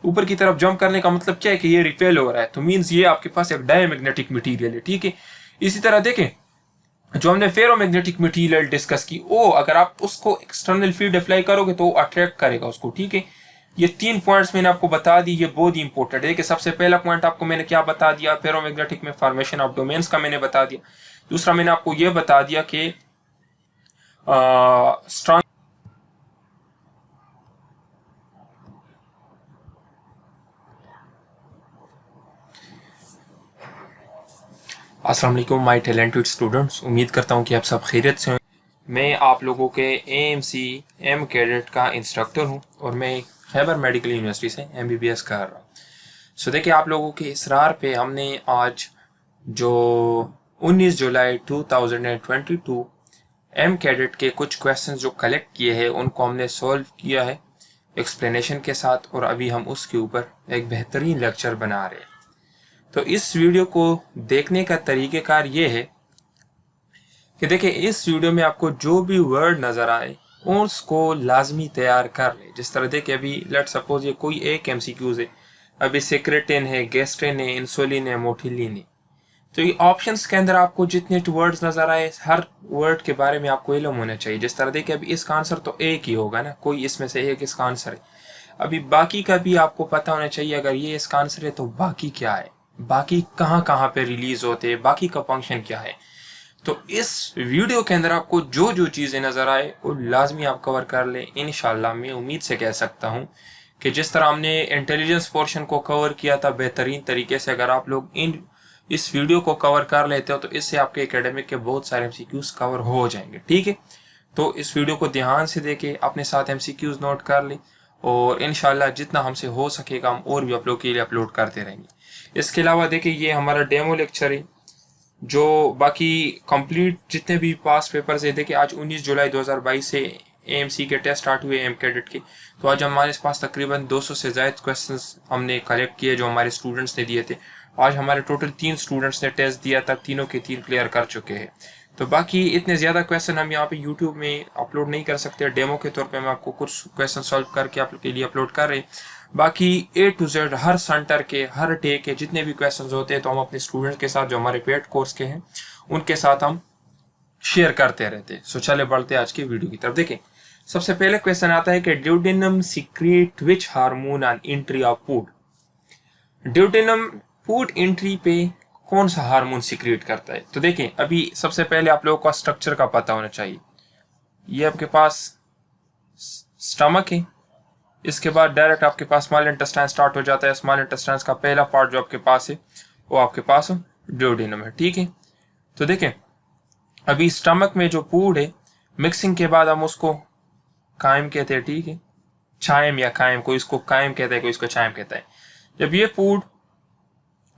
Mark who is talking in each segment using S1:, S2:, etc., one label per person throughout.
S1: ऊपर की तरफ जंप करने का मतलब क्या है कि ये रिपेल हो रहा है, तो मीन्स ये आपके पास एक डायमैग्नेटिक मटेरियल है। ठीक है, इसी तरह देखें जो हमने फेरोमैग्नेटिक मटेरियल डिस्कस की, वो अगर आप उसको एक्सटर्नल फील्ड अप्लाई करोगे तो वो अट्रैक्ट करेगा उसको। ठीक है, ये 3 पॉइंट्स मैंने आपको बता दी, ये बहुत ही इंपॉर्टेंट है कि सबसे पहला पॉइंट आपको मैंने क्या बता दिया, फेरोमैग्नेटिक में फॉर्मेशन ऑफ डोमेन्स का मैंने बता दिया। दूसरा मैंने आपको ये बता दिया कि स्ट्रॉन्ग अस्सलाम वालेकुम माय टैलेंटेड स्टूडेंट्स, उम्मीद करता हूँ कि आप सब खैरियत से हैं। मैं आप लोगों के AMC एम कैडेट का इंस्ट्रक्टर हूँ और मैं खैबर मेडिकल यूनिवर्सिटी से MBBS कर रहा हूँ। सो देखिए, आप लोगों के इसरार पे हमने आज जो 19 जुलाई 2022 एम कैडेट के कुछ क्वेश्चंस जो कलेक्ट किए हैं उनको हमने सॉल्व किया है एक्सप्लेनेशन के साथ, और अभी हम उसके ऊपर एक बेहतरीन लेक्चर बना रहे हैं। तो इस वीडियो को देखने का तरीक़ेकार ये है कि देखिए, इस वीडियो में आपको जो भी वर्ड नज़र आए उसको लाजमी तैयार कर ले। जिस तरह देखिए, अभी लेट सपोज ये कोई एक MCQs है, अभी सेक्रेटिन है, गैस्ट्रिन है, इंसुलिन है, मोटिलिन है, तो ये ऑप्शंस के अंदर आपको जितने वर्ड्स नज़र आए हर वर्ड के बारे में आपको इल्म होना चाहिए। जिस तरह देखिए, अभी इसका आंसर तो एक ही होगा ना, कोई इसमें से एक इसका आंसर है। अभी बाकी का भी आपको पता होना चाहिए, अगर ये इसका आंसर है तो बाकी क्या है, बाकी कहाँ कहाँ पे रिलीज होते हैं, बाकी का फंक्शन क्या है। तो इस वीडियो के अंदर आपको जो जो चीज़ें नज़र आए वो लाजमी आप कवर कर ले। इंशाल्लाह मैं उम्मीद से कह सकता हूँ कि जिस तरह हमने इंटेलिजेंस पोर्शन को कवर किया था बेहतरीन तरीके से, अगर आप लोग इस वीडियो को कवर कर लेते हो तो इससे आपके एकेडमिक के बहुत सारे MCQs कवर हो जाएंगे। ठीक है, तो इस वीडियो को ध्यान से देके अपने साथ MCQs नोट कर ले, और इंशाल्लाह जितना हमसे हो सकेगा हम और भी आप लोग के लिए अपलोड करते रहेंगे। इसके अलावा देखिए, ये हमारा डेमो लेक्चर है जो बाकी कंप्लीट जितने भी पास पेपर्स है। देखिए, आज 19 जुलाई 2022 से AMC के टेस्ट स्टार्ट हुए एम कैडेट के, तो आज हमारे पास तकरीबन 200 से ज़ायद क्वेश्चंस हमने कलेक्ट किए जो हमारे स्टूडेंट्स ने दिए थे। आज हमारे टोटल 3 स्टूडेंट्स ने टेस्ट दिया था, तीनों के 3 क्लियर कर चुके हैं। तो बाकी इतने ज़्यादा क्वेश्चन हम यहाँ पे यूट्यूब में अपलोड नहीं कर सकते, डेमो के तौर पे मैं आपको कुछ क्वेश्चन सॉल्व करके आप लोग के लिए अपलोड कर रहे हैं। बाकी A to Z her centre के हर डे के जितने भी क्वेश्चंस होते हैं तो हम अपने स्टूडेंट्स के साथ जो हमारे पेड कोर्स के हैं उनके साथ हम शेयर करते रहते हैं। सो चले बढ़ते आज की वीडियो की तरफ। देखें, सबसे पहले क्वेश्चन आता है कि duodenum secret which hormone on entry of food. Duodenum food entry पे कौन सा हार्मोन सीक्रेट करता है? तो देखें, अभी सबसे पहले आप लोगों को स्ट्रक्चर का पता होना चाहिए। ये आपके पास स्टमक है, इसके बाद डायरेक्ट आपके पास स्मॉल इंटेस्टाइन स्टार्ट हो जाता है। स्मॉल इंटेस्टाइन का पहला पार्ट जो आपके पास है वो आपके पास ड्यूडेनम है। ठीक है, तो देखें, अभी स्टमक में जो फूड है मिक्सिंग के बाद हम उसको कायम कहते हैं। ठीक है, चायम या कायम, कोई इसको कायम कहता है, कोई इसको चायम कहता है। जब ये फूड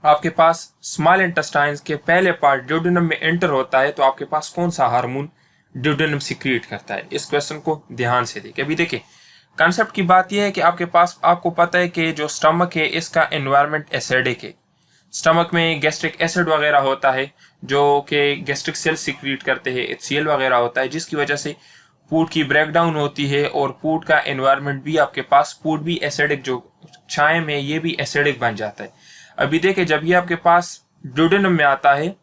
S1: आपके पास स्मॉल इंटेस्टाइन के पहले पार्ट ड्यूडेनम में एंटर होता है तो आपके पास कौन सा हार्मोन ड्यूडेनम सीक्रेट करता है? इस क्वेश्चन को ध्यान से देखिए। अभी देखिए, कॉन्सेप्ट की बात यह है कि आपके पास आपको पता है कि जो स्टमक है इसका एनवायरनमेंट एसिडिक है। स्टमक में गैस्ट्रिक एसिड वगैरह होता है जो कि गैस्ट्रिक सेल सीक्रेट करते हैं, HCl वगैरह होता है, जिसकी वजह से फूड की ब्रेकडाउन होती है और फूड का एनवायरनमेंट भी आपके पास, फूड भी एसिडिक, जो चाय में ये भी एसिडिक बन जाता है। अभी देखिए, जब ये आपके पास ड्यूडेनम में आता है,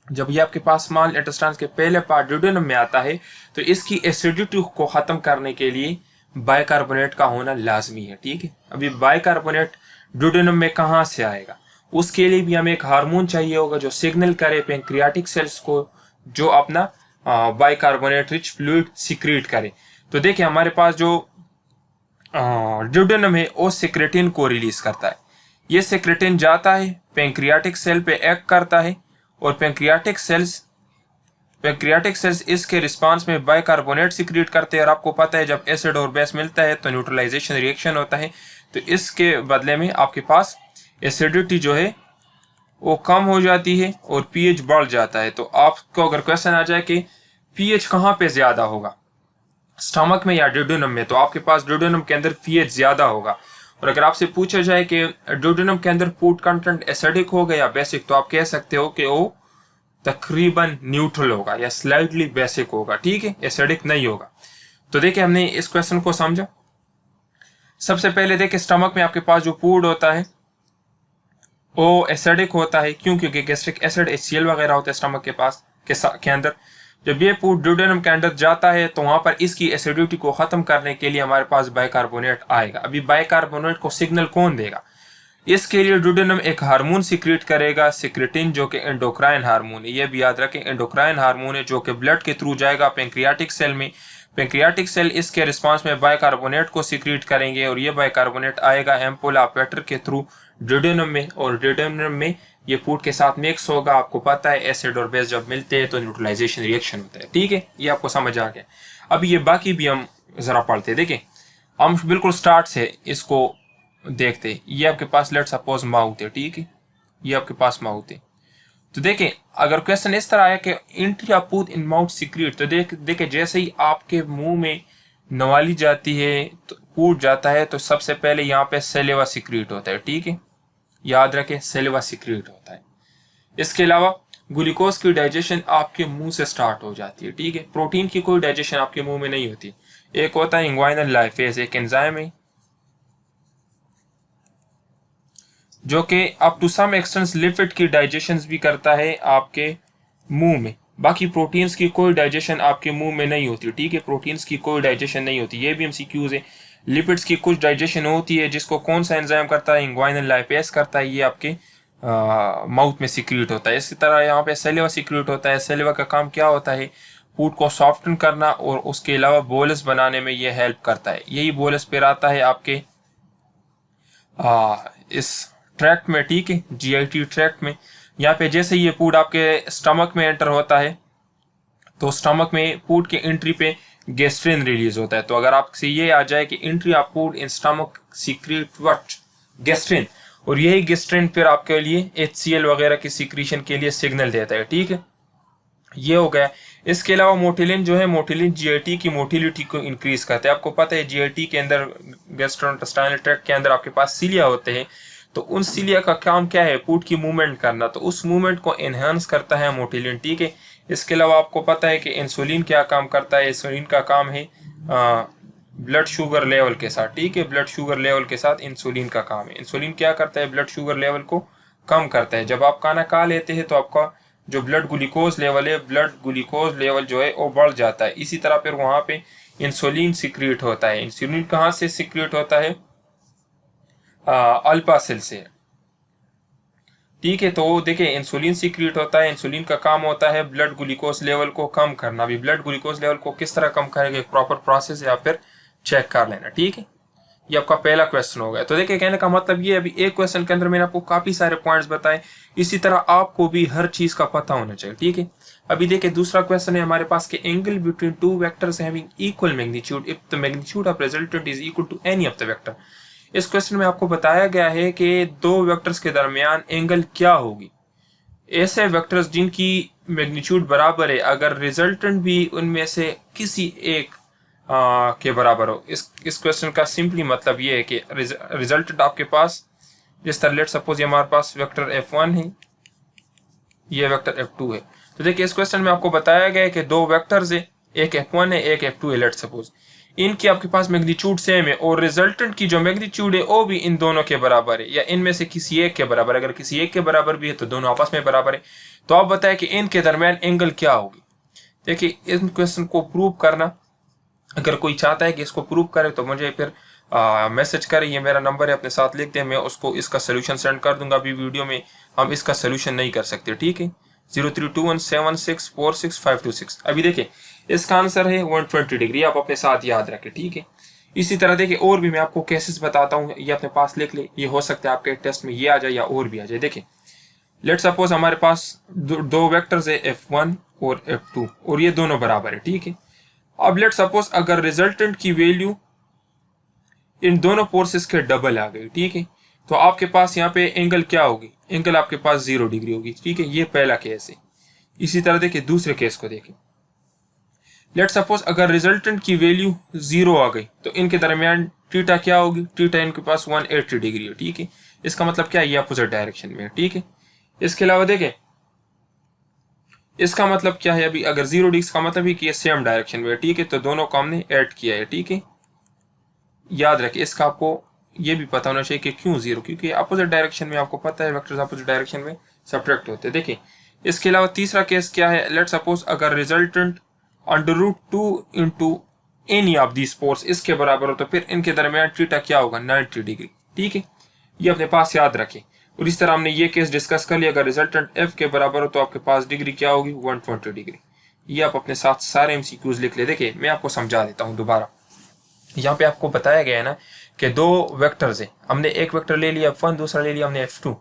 S1: जब ये आपके पास स्मॉल इंटेस्टाइन के पहले पार्ट ड्यूडेनम में आता है तो इसकी एसिडिटी को खत्म करने के लिए बाइकार्बोनेट का होना लाजमी है। ठीक है, अभी बाइकार्बोनेट ड्यूडेनम में कहाँ से आएगा? उसके लिए भी हमें एक हार्मोन चाहिए होगा जो सिग्नल करे पैंक्रियाटिक सेल्स को, जो अपना बाइकार्बोनेट रिच फ्लूइड सीक्रेट करे। तो देखिए, हमारे पास जो ड्यूडेनम है वो सेक्रेटिन को रिलीज करता है। ये सेक्रेटिन जाता है पैंक्रियाटिक सेल पे एक्ट करता है और पैंक्रियाटिक सेल्स इसके रिस्पांस में बाइकार्बोनेट सीक्रेट करते हैं। और आपको पता है जब एसिड और बेस मिलता है तो न्यूट्रलाइजेशन रिएक्शन होता है, तो इसके बदले में आपके पास एसिडिटी जो है वो कम हो जाती है और pH बढ़ जाता है। तो आपको अगर क्वेश्चन आ जाए कि pH कहाँ पे ज्यादा होगा, स्टमक में या ड्यूडेनम में, तो आपके पास ड्यूडेनम के अंदर pH ज्यादा होगा। और अगर आपसे पूछा जाए कि ड्यूडेनम के अंदर फूड कंटेंट एसिडिक होगा या बेसिक, तो आप कह सकते हो कि वो तकरीबन न्यूट्रल होगा या स्लाइटली बेसिक होगा। ठीक है, एसिडिक नहीं होगा। तो देखिए, हमने इस क्वेश्चन को समझा। सबसे पहले देखिए स्टमक में आपके पास जो फूड होता है वो एसिडिक होता है। क्यों? क्योंकि गैस्ट्रिक एसिड HCl वगैरह होता है स्टमक के पास के अंदर। जब ये फूड ड्यूडेनम के अंदर जाता है तो वहां पर इसकी एसिडिटी को खत्म करने के लिए हमारे पास बाइकार्बोनेट आएगा। अभी बाइकार्बोनेट को सिग्नल कौन देगा? इसके लिए ड्यूडेनम एक हार्मोन सिक्रेट करेगा, सिक्रेटिन, जो कि एंडोक्राइन हार्मोन है। ये भी याद रखें, एंडोक्राइन हार्मोन है जो कि ब्लड के थ्रू जाएगा पेंक्रियाटिक सेल में। पेंक्रियाटिक सेल इसके रिस्पांस में बाइकार्बोनेट को सिक्रेट करेंगे और ये बाइकार्बोनेट आएगा एम्पोला अपरेटर के थ्रू ड्यूडेनम में, और ड्यूडेनम में ये फूड के साथ मिक्स होगा। आपको पता है एसिड और बेस जब मिलते हैं तो न्यूट्रलाइजेशन रिएक्शन होता है। ठीक है, ये आपको समझ आ गया। अब ये बाकी भी हम जरा पढ़ते हैं। देखिए हम बिल्कुल स्टार्ट से इसको देखते हैं। ये आपके पास लेट सपोज माउथ है, ठीक है, ये आपके पास माउथ है। तो देखें अगर क्वेश्चन इस तरह आया कि entry of food in mouth secret, तो देखें जैसे ही आपके मुंह में नवाली जाती है तो फूड जाता है तो सबसे पहले यहाँ पे सेलेवा सीक्रेट होता है। ठीक है, याद रखें सेलेवा सीक्रेट होता है। इसके अलावा ग्लूकोज की डाइजेशन आपके मुंह से स्टार्ट हो जाती है। ठीक है, प्रोटीन की कोई डाइजेशन आपके मुंह में नहीं होती। एक होता है इंग्वाइनल लाइफेज, एक एंजाइम है जो कि up to some extent lipid की डाइजेशन भी करता है आपके मुंह में। बाकी प्रोटीन्स की कोई डाइजेशन आपके मुंह में नहीं होती। ठीक है, प्रोटीन्स की कोई डाइजेशन नहीं होती। ये भी MCQs है। लिपिड्स की कुछ डाइजेशन होती है जिसको कौन सा एंजाइम करता है? इंग्वाइनल लाइपेज करता है। ये आपके माउथ में सीक्रेट होता है। इसी तरह यहाँ पे सेलेवा सीक्रेट होता है। सेलेवा का काम क्या होता है? फूड को सॉफ्टन करना और उसके अलावा बोलस बनाने में ये हेल्प करता है। यही बोलस फिर आता है आपके इस ट्रैक्ट में। ठीक है, GIT ट्रैक्ट में। यहाँ पे जैसे ये फूड आपके स्टमक में एंटर होता है तो स्टमक में फूड के एंट्री पे गैस्ट्रिन रिलीज होता है। तो अगर आपसे ये आ जाए कि entry of food in stomach secret what? Gastrin, और यही गैस्ट्रिन फिर आपके लिए HCl वगैरह की सीक्रेशन के लिए सिग्नल देता है। ठीक है, ये हो गया। इसके अलावा मोटिलिन जो है, मोटिलिन GIT की मोटिलिटी को इंक्रीज करता है। आपको पता है GIT के अंदर, गैस्ट्रोइंटेस्टाइनल ट्रैक्ट के अंदर आपके पास सीलिया होते हैं। तो उन सीलिया का काम क्या है? फूड की मूवमेंट करना। तो उस मूवमेंट को एनहांस करता है मोटिलिन। ठीक है, इसके अलावा आपको पता है कि इंसुलिन क्या काम करता है? इंसुलिन का काम है ब्लड शुगर लेवल के साथ। ठीक है, ब्लड शुगर लेवल के साथ इंसुलिन का काम है। इंसुलिन क्या करता है? ब्लड शुगर लेवल को कम करता है। जब आप खाना खा लेते हैं तो आपका जो ब्लड ग्लूकोज लेवल है, ब्लड ग्लूकोज लेवल जो है वो बढ़ जाता है। इसी तरह फिर वहां पे इंसुलिन सिक्रेट होता है। इंसुलिन कहाँ से सिक्रेट होता है? अल्फा सेल से। ठीक है, तो देखिए इंसुलिन सीक्रेट होता है। इंसुलिन का काम होता है ब्लड ग्लूकोज लेवल को कम करना। भी ब्लड ग्लूकोज लेवल को किस तरह कम करेंगे? एक प्रॉपर प्रोसेस या फिर चेक कर लेना। ठीक है, ये आपका पहला क्वेश्चन हो गया। तो देखिए कहने का मतलब ये, अभी एक क्वेश्चन के अंदर मैंने आपको काफी सारे पॉइंट्स बताए। इसी तरह आपको भी हर चीज का पता होना चाहिए। ठीक है, अभी देखिए दूसरा क्वेश्चन है हमारे पास कि angle between two vectors having equal magnitude if the magnitude of resultant is equal to any of the vector. इस क्वेश्चन में आपको बताया गया है कि दो वेक्टर्स के दरमियान एंगल क्या होगी। ऐसे वेक्टर्स जिनकी मैग्नीट्यूड बराबर है, अगर रिजल्टेंट भी उनमें से किसी एक के बराबर हो। इस क्वेश्चन का सिंपली मतलब ये है कि रिजल्टेंट आपके पास, जिस तरह लेट सपोज ये हमारे पास वेक्टर F1 है, ये वेक्टर F2 है। तो देखिए इस क्वेश्चन में आपको बताया गया है कि दो वेक्टर्स है, एक F1 है एक F2 है। लेट सपोज इनकी आपके पास मैग्नीट्यूड सेम है और रिजल्टेंट की जो मैग्नीट्यूड है वो भी इन दोनों के बराबर है, या इनमें से किसी एक के बराबर। अगर किसी एक के बराबर भी है तो दोनों आपस में बराबर है। तो आप बताएं कि इनके दरमियान एंगल क्या होगी। देखिए इस क्वेश्चन को प्रूव करना, अगर कोई चाहता है कि इसको प्रूव करे तो मुझे फिर मैसेज करें। ये मेरा नंबर है, अपने साथ लिख दें, मैं उसको इसका सोल्यूशन सेंड कर दूंगा। अभी वीडियो में हम इसका सोल्यूशन नहीं कर सकते। ठीक है, 032176465226। अभी देखिए इसका आंसर है 120 डिग्री। आप अपने साथ याद रखें। ठीक है, इसी तरह देखिए और भी मैं आपको केसेस बताता हूँ, ये अपने पास लिख ले। ये हो सकता है आपके टेस्ट में ये आ जाए या और भी आ जाए। देखिए लेट सपोज हमारे पास दो वेक्टर्स है F1 और F2 और ये दोनों बराबर है। ठीक है, अब लेट सपोज अगर रिजल्टेंट की वैल्यू इन दोनों फोर्सेस के डबल आ गई, ठीक है, तो आपके पास यहाँ पे एंगल क्या होगी? एंगल आपके पास 0 डिग्री होगी। ठीक है, ये पहला केस है। इसी तरह देखिए दूसरे केस को देखिए। लेट सपोज अगर रिजल्टेंट की वैल्यू 0 आ गई तो इनके दरमियान थीटा क्या होगी? थीटा इनके पास 180 डिग्री है। ठीक है, इसका मतलब क्या है? ये अपोजिट डायरेक्शन में है। ठीक है, इसके अलावा देखें इसका मतलब क्या है? अभी अगर 0 डिग्री का मतलब है कि ये सेम डायरेक्शन में है। ठीक है, तो दोनों को हमने ऐड किया है। ठीक है, याद रखें, इसका आपको ये भी पता होना चाहिए कि क्यों जीरो, क्योंकि अपोजिट डायरेक्शन में आपको पता है वेक्टर्स अपोजिट डायरेक्शन में सब्ट्रैक्ट होते हैं। देखिए इसके अलावा तीसरा केस क्या है, लेट सपोज अगर resultant √2 into any of the sports इसके बराबर हो तो फिर इनके दरमियान थीटा क्या होगा, 90 डिग्री। ठीक है, ये अपने पास याद रखें। और इस तरह हमने ये केस डिस्कस कर लिया, अगर रिजल्टेंट एफ के बराबर हो तो आपके पास डिग्री क्या होगी, 120 डिग्री। ये आप अपने साथ सारे एमसीक्यूज लिख ले। देखिए मैं आपको समझा देता हूँ दोबारा। यहाँ पे आपको बताया गया है ना कि दो वेक्टर्स है, हमने एक वेक्टर ले लिया F1, दूसरा ले लिया हमने F2।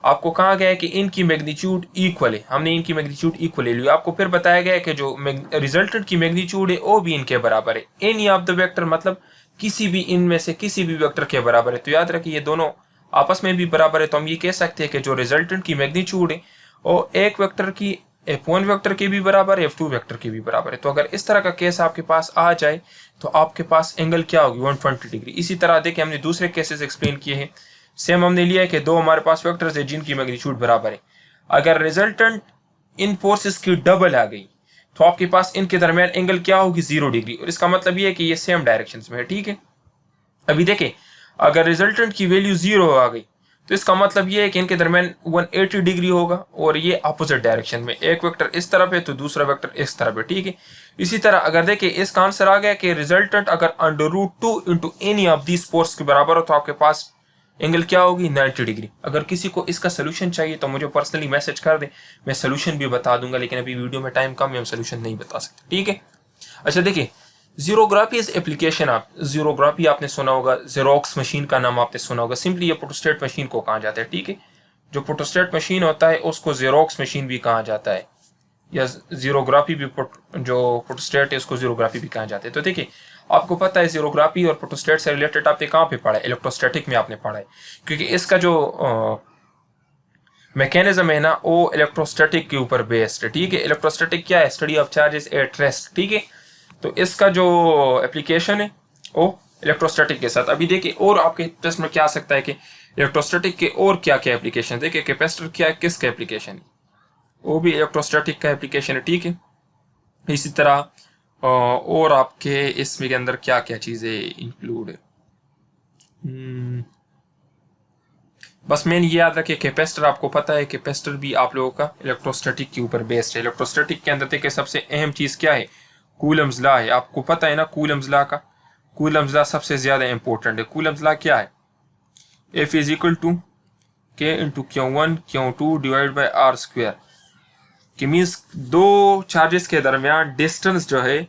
S1: आपको कहा गया है कि इनकी मैग्नीट्यूड इक्वल है, हमने इनकी मैग्नीट्यूड इक्वल ले ली। आपको फिर बताया गया है कि जो रिजल्टेंट की मैग्नीट्यूड है वो भी इनके बराबर है, एनी ऑफ द वेक्टर, मतलब किसी भी इनमें से किसी भी वेक्टर के बराबर है। तो याद रखिए ये दोनों आपस में भी बराबर है, तो हम ये कह सकते हैं कि जो रिजल्टेंट की मैग्नीट्यूड है वो एक वेक्टर की F1 वेक्टर के भी बराबर है, F2 वेक्टर के भी बराबर है। तो अगर इस तरह का केस आपके पास आ जाए तो आपके पास एंगल क्या होगी, 120 डिग्री। इसी तरह देखिए हमने दूसरे केसेस एक्सप्लेन किए हैं, सेम हमने लिया है कि दो हमारे पास वेक्टर्स है जिनकी मैग्नीट्यूड बराबर है। अगर रिजल्टेंट इन फोर्सेस की डबल आ गई तो आपके पास इनके दरमियान एंगल क्या होगी, 0 डिग्री। और इसका मतलब ये है कि ये सेम डायरेक्शन में है। ठीक है, अभी देखें अगर रिजल्टेंट की वैल्यू 0 आ गई तो इसका मतलब ये है कि इनके दरमियान 180 डिग्री होगा और ये अपोजिट डायरेक्शन में, एक वेक्टर इस तरफ है तो दूसरा वेक्टर इस तरफ है। ठीक है, इसी तरह अगर देखिए इसका आंसर आ गया कि रिजल्टेंट अगर √2 into any of these force के बराबर हो तो आपके पास एंगल क्या होगी, 90 डिग्री। अगर किसी को इसका सोल्यूशन चाहिए तो मुझे पर्सनली मैसेज कर दे, मैं सोल्यूशन भी बता दूंगा, लेकिन अभी वीडियो में टाइम कम है, हम सोल्यूशन नहीं बता सकते। ठीक है, अच्छा देखिए जीरोग्राफी इज एप्लीकेशन। आप जीरोग्राफी आपने सुना होगा, जेरोक्स मशीन का नाम आपने सुना होगा। सिंपली ये फोटोस्टेट मशीन को कहा जाता है। ठीक है, जो फोटोस्टेट मशीन होता है उसको जेरोक्स मशीन भी कहा जाता है, या जीरोग्राफी भी, जो फोटोस्टेट है उसको जीरोग्राफी भी कहा जाता है। तो देखिए आपको पता है जीरोग्राफी और फोटोस्टेट से रिलेटेड आपने कहाँ पे पढ़ा है, इलेक्ट्रोस्टैटिक में आपने पढ़ा है, क्योंकि इसका जो मैकेनिज्म है ना वो इलेक्ट्रोस्टैटिक के ऊपर बेस्ड है। ठीक है, इलेक्ट्रोस्टैटिक क्या है, study of charges at rest. ठीक है, तो इसका जो एप्लीकेशन है वो इलेक्ट्रोस्टैटिक के साथ। अभी देखिए और आपके टेस्ट में क्या आ सकता है कि इलेक्ट्रोस्टैटिक के और क्या क्या एप्लीकेशन। देखिए कैपेसिटर क्या है, किसका एप्लीकेशन है, वो भी इलेक्ट्रोस्टैटिक का एप्लीकेशन है। ठीक है, इसी तरह और आपके इसमें के अंदर क्या क्या चीजें इंक्लूड है, बस मैंने ये याद रखे कैपेसिटर, आपको पता है कैपेसिटर भी आप लोगों का इलेक्ट्रोस्टैटिक के ऊपर बेस्ड है। इलेक्ट्रोस्टैटिक के अंदर देखिए सबसे अहम चीज क्या है, कूलम्स लॉ है। आपको पता है ना कूलम्स लॉ का, कूलम्स लॉ सबसे ज्यादा इंपॉर्टेंट है। कूलम्स लॉ क्या है, F is equal to K into Q1 Q2 divide by R square, कि मीन्स दो चार्जेस के दरमियान डिस्टेंस जो है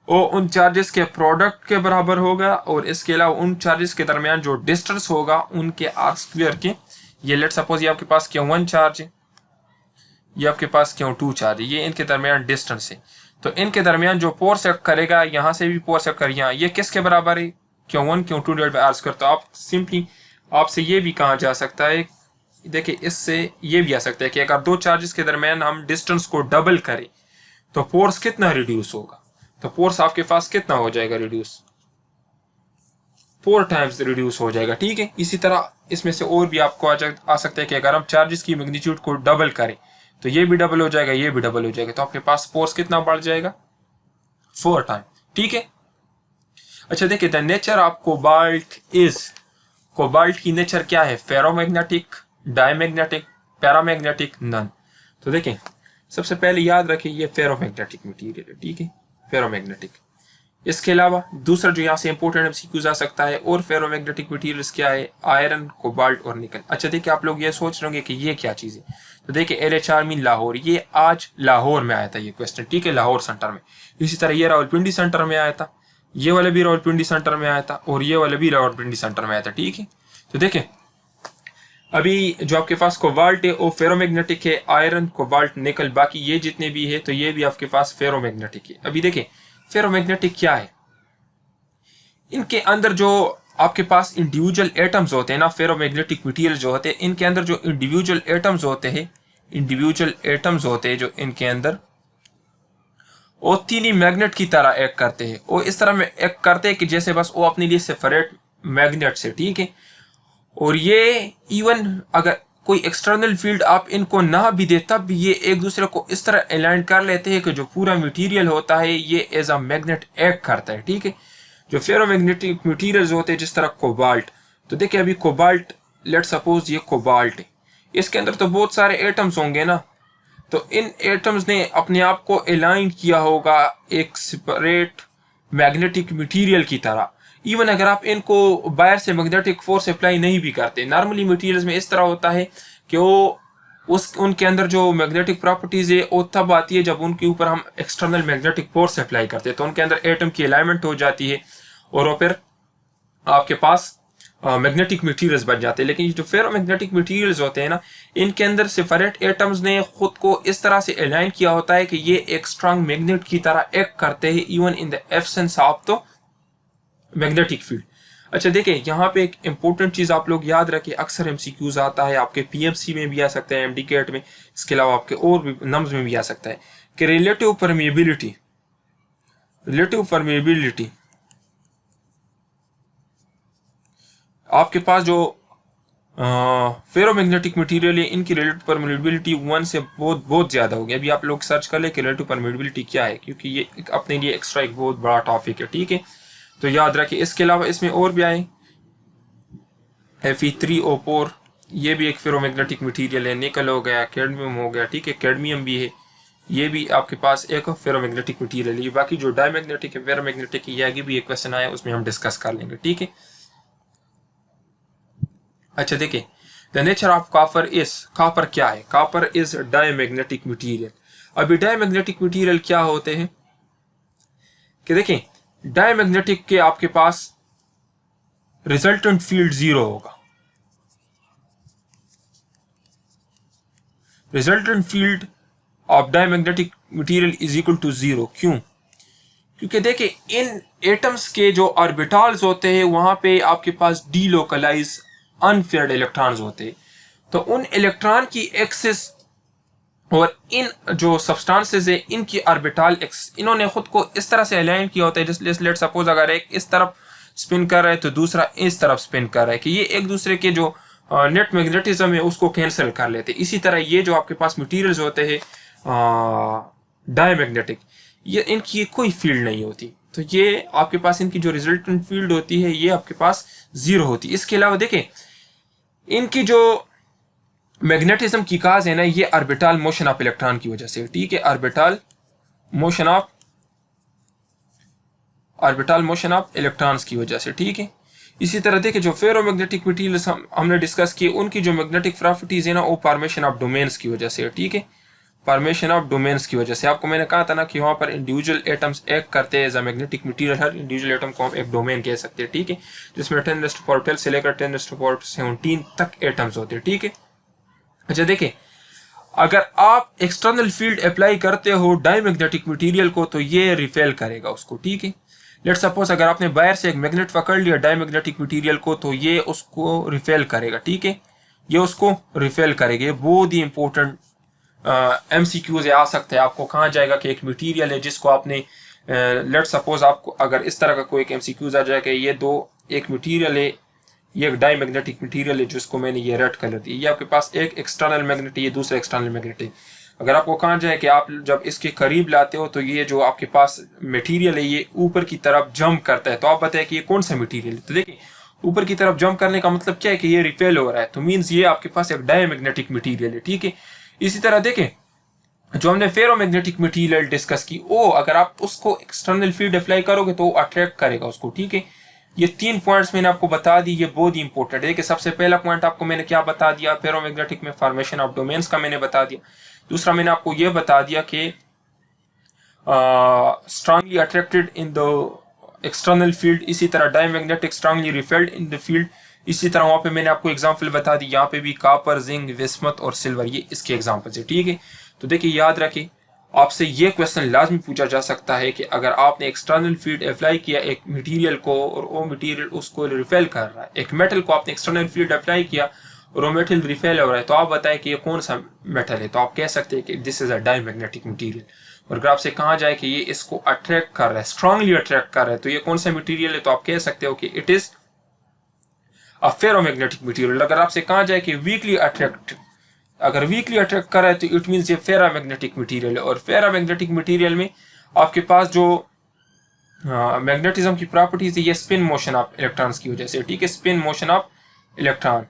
S1: वो उन चार्जेस के प्रोडक्ट के बराबर होगा, और इसके अलावा उन चार्जेस के दरमियान जो डिस्टेंस होगा उनके R स्क्वायर के। ये लेट सपोज ये आपके पास Q1 चार्ज है, ये आपके पास Q2 चार्ज है, ये इनके दरमियान डिस्टेंस है। तो इनके दरमियान जो फोर्स एक्ट करेगा, यहाँ से भी फोर्स एक्ट करेगा, ये किसके बराबर है, Q1 Q2 divide by R square. तो आप सिंपली आपसे ये भी कहा जा सकता है, देखिए इससे ये भी आ सकता है कि अगर दो चार्जेस के दरमियान हम डिस्टेंस को डबल करें तो फोर्स कितना रिड्यूस होगा, तो फोर्स आपके पास कितना हो जाएगा रिड्यूस, 4 टाइम्स रिड्यूस हो जाएगा। ठीक है, इसी तरह इसमें से और भी आपको आ सकता है कि अगर हम चार्जेस की मैग्नीट्यूड को डबल करें तो ये भी डबल हो जाएगा, ये भी डबल हो जाएगा, तो आपके पास फोर्स कितना बढ़ जाएगा, 4 टाइम। ठीक है, अच्छा देखिए the nature of cobalt is, cobalt की नेचर क्या है, फेरोमैग्नेटिक, डायमैग्नेटिक, पैरामैग्नेटिक, नन। तो देखें सबसे पहले याद रखें ये फेरोमैग्नेटिक मटेरियल है। ठीक है, फेरोमैग्नेटिक। इसके अलावा दूसरा जो यहाँ से इंपोर्टेंट एमसीक्यूज आ सकता है और फेरोमैग्नेटिक मटेरियल्स क्या है, आयरन, कोबाल्ट और निकल। अच्छा देखिए आप लोग ये सोच रहे होंगे कि ये क्या चीज़ है, तो देखिए LHR मीन लाहौर, ये आज लाहौर में आया था ये क्वेश्चन। ठीक है, लाहौर सेंटर में। इसी तरह ये रावलपिंडी सेंटर में आया था, ये वाला भी रावलपिंडी सेंटर में आया था, और ये वाला भी रावलपिंडी सेंटर में आया था। ठीक है, तो देखिए अभी जो आपके पास कोबाल्ट है वो फेरोमैग्नेटिक है, आयरन, कोबाल्ट, निकल, बाकी ये जितने भी है तो ये भी आपके पास फेरोमैग्नेटिक है। अभी देखिए फेरोमैग्नेटिक क्या है, इनके अंदर जो आपके पास इंडिविजुअल एटम्स होते हैं ना, फेरोमैग्नेटिक मटेरियल जो होते हैं इनके अंदर जो इंडिविजुअल एटम्स होते हैं, इंडिविजुअल एटम्स होते हैं जो इनके अंदर, वो तीन मैग्नेट की तरह एक्ट करते हैं। वो इस तरह में एक्ट करते हैं कि जैसे बस वो अपने लिए सेपरेट मैग्नेट से। ठीक है, और ये इवन अगर कोई एक्सटर्नल फील्ड आप इनको ना भी दे तब भी ये एक दूसरे को इस तरह अलाइन कर लेते हैं कि जो पूरा मटेरियल होता है ये एज अ मैग्नेट एक्ट करता है। ठीक है, जो फेरोमैग्नेटिक मटेरियल्स होते हैं जिस तरह कोबाल्ट, तो देखिए अभी कोबाल्ट, लेट सपोज ये कोबाल्ट है, इसके अंदर तो बहुत सारे एटम्स होंगे ना, तो इन एटम्स ने अपने आप को अलाइन किया होगा एक सेपरेट मैग्नेटिक मटेरियल की तरह। इवन अगर आप इनको बाहर से मैग्नेटिक फोर्स अप्लाई नहीं भी करते, नॉर्मली मटेरियल्स में इस तरह होता है कि वो उनके अंदर जो मैग्नेटिक प्रॉपर्टीज है वो तब आती है जब उनके ऊपर हम एक्सटर्नल मैग्नेटिक फोर्स अप्लाई करते हैं, तो उनके अंदर एटम की अलाइनमेंट हो जाती है और वो फिर आपके पास मैग्नेटिक मटेरियल्स बन जाते हैं। लेकिन जो फेरोमैग्नेटिक मटेरियल्स होते हैं ना, इनके अंदर सेपरेट एटम्स ने खुद को इस तरह से अलाइन किया होता है कि ये एक स्ट्रांग मैग्नेट की तरह एक्ट करते हैं even in the absence of the magnetic field. अच्छा देखिए यहाँ पे एक इंपॉर्टेंट चीज आप लोग याद रखें, अक्सर एमसीक्यूज आता है, आपके पीएमसी में भी आ सकता है, एमडीकेट में, इसके अलावा आपके और भी नम्स में भी आ सकता है कि रिलेटिव परमेबिलिटी आपके पास जो फेरोमैग्नेटिक मटेरियल है इनकी रिलेटिव परमिटिविटी 1 से बहुत ज्यादा होगी। अभी आप लोग सर्च कर ले कि रिलेटिव परमिटिविटी क्या है, क्योंकि ये अपने लिए एक्स्ट्रा एक बहुत बड़ा टॉपिक है, ठीक है, तो याद रखिए। इसके अलावा इसमें और भी आए Fe3O4, ये भी एक फेरोमैग्नेटिक मटेरियल है, निकल हो गया, कैडमियम हो गया, ठीक है, कैडमियम भी है, ये भी आपके पास एक फेरोमैग्नेटिक मटेरियल है। बाकी जो डायमैग्नेटिक है, फेरोमैग्नेटिक है, ये आगे भी एक क्वेश्चन आया, उसमें हम डिस्कस कर लेंगे, ठीक है। अच्छा देखिए, द नेचर ऑफ कॉपर क्या है? Copper is diamagnetic material. अभी डायमैग्नेटिक मटेरियल क्या होते हैं कि देखें, डायमैग्नेटिक के आपके पास रिजल्टेंट फील्ड 0 होगा, resultant field of diamagnetic material is equal to 0। क्यों? क्योंकि देखिए इन एटम्स के जो ऑर्बिटल्स होते हैं वहां पे आपके पास डीलोकलाइज अनफेयर्ड इलेक्ट्रॉन्स होते हैं, तो उन इलेक्ट्रॉन की एक्सिस और इन जो सब्सटेंसेस है इनकी ऑर्बिटल एक्सिस इन्होंने खुद को इस तरह से अलाइन किया होता है, जैसे लेट सपोज अगर एक इस तरफ स्पिन कर रहा है तो दूसरा इस तरफ स्पिन कर रहा है, कि ये एक दूसरे के जो नेट मैग्नेटिज्म है उसको कैंसिल कर लेते हैं। इसी तरह ये जो आपके पास मटेरियल्स होते हैं डायमैग्नेटिक, ये इनकी कोई फील्ड नहीं होती, तो ये आपके पास इनकी जो रिजल्टेंट फील्ड होती है ये आपके पास 0 होती है। इसके अलावा देखें इनकी जो मैग्नेटिज्म की काज है ना, ये ऑर्बिटल मोशन ऑफ इलेक्ट्रॉन की वजह से, ठीक है, ऑर्बिटल मोशन ऑफ इलेक्ट्रॉन्स की वजह से, ठीक है। इसी तरह देखिए जो फेरोमैग्नेटिक मटेरियल्स हमने डिस्कस किए उनकी जो मैग्नेटिक प्रॉपर्टीज है ना वो फॉर्मेशन ऑफ डोमेन्स की वजह से, ठीक है, फॉर्मेशन ऑफ डोमेन्स की वजह से। आपको मैंने कहा था ना कि वहां पर इंडिविजुअल एटम्स एक्ट करते हैं एज अ मैग्नेटिक मटेरियल, हर इंडिविजुअल एटम को हम एक डोमेन कह सकते हैं, ठीक है, जिसमें 10⁻12 से लेकर 10⁻17 तक एटम्स होते हैं, ठीक है। अच्छा देखिए, अगर आप एक्सटर्नल फील्ड अप्लाई करते हो डायमैग्नेटिक मटेरियल को तो ये रिपेल करेगा उसको, ठीक है। लेट सपोज अगर आपने बाहर से एक मैग्नेट पकड़ लिया डायमैग्नेटिक मटेरियल को तो ये उसको रिपेल करेगा, ठीक है, ये उसको रिपेल करेगा। ये बहुत ही इंपॉर्टेंट MCQ से आ सकता है, आपको कहाँ जाएगा कि एक मटेरियल है जिसको आपने लेट सपोज आपको अगर इस तरह का कोई एक MCQ आ जाए कि ये दो एक मटेरियल है, ये एक डायमैग्नेटिक मटेरियल है जिसको मैंने ये रेड कलर दी, ये आपके पास एक एक्सटर्नल मैग्नेट है, ये दूसरा एक्सटर्नल मैग्नेट है। अगर आपको कहा जाए कि आप जब इसके करीब लाते हो तो ये जो आपके पास मटेरियल है ये ऊपर की तरफ जंप करता है, तो आप बताएं कि ये कौन सा मटेरियल है। तो देखिए ऊपर की तरफ जंप करने का मतलब क्या है कि ये रिपेल हो रहा है, तो मीन्स ये आपके पास एक डायमैग्नेटिक मटेरियल है, ठीक है। इसी तरह देखें जो हमने फेरोमैग्नेटिक मटेरियल डिस्कस की, वो अगर आप उसको एक्सटर्नल फील्ड अप्लाई करोगे तो वो अट्रैक्ट करेगा उसको, ठीक है। ये 3 पॉइंट्स मैंने आपको बता दी, ये बहुत ही इंपॉर्टेंट है। कि सबसे पहला पॉइंट आपको मैंने क्या बता दिया, फेरोमैग्नेटिक में फॉर्मेशन ऑफ डोमेन्स का मैंने बता दिया। दूसरा मैंने आपको ये बता दिया कि strongly attracted in the external field, इसी तरह diamagnetic strongly repelled in the field. इसी तरह वहां पे मैंने आपको एग्जांपल बता दी, यहाँ पे भी कॉपर, जिंक, विस्मत और सिल्वर, ये इसके एग्जांपल्स है, ठीक है। तो देखिए याद रखिए, आपसे ये क्वेश्चन लाजमी पूछा जा सकता है कि अगर आपने एक्सटर्नल फील्ड अप्लाई किया एक मटेरियल को और वो मटेरियल उसको रिपेल कर रहा है, एक मेटल को आपने एक्सटर्नल फील्ड अप्लाई किया और वो मेटल रिपेल हो रहा है, तो आप बताएं कि ये कौन सा मेटल है, तो आप कह सकते हैं कि this is a diamagnetic material. और अगर आपसे कहा जाए कि ये इसको अट्रैक्ट कर रहा है, स्ट्रांगली अट्रैक्ट कर रहा है, तो ये कौन सा मटेरियल है, तो आप कह सकते हो कि it is a ferromagnetic material. अगर आपसे कहा जाए कि वीकली अट्रैक्ट कर रहा है तो इट मीन्स ये फेरामैग्नेटिक मटेरियल है। और फेरामैग्नेटिक मटेरियल में आपके पास जो मैग्नेटिज्म की प्रॉपर्टीज है ये स्पिन मोशन ऑफ इलेक्ट्रॉन्स की वजह से, ठीक है, स्पिन मोशन ऑफ इलेक्ट्रॉन।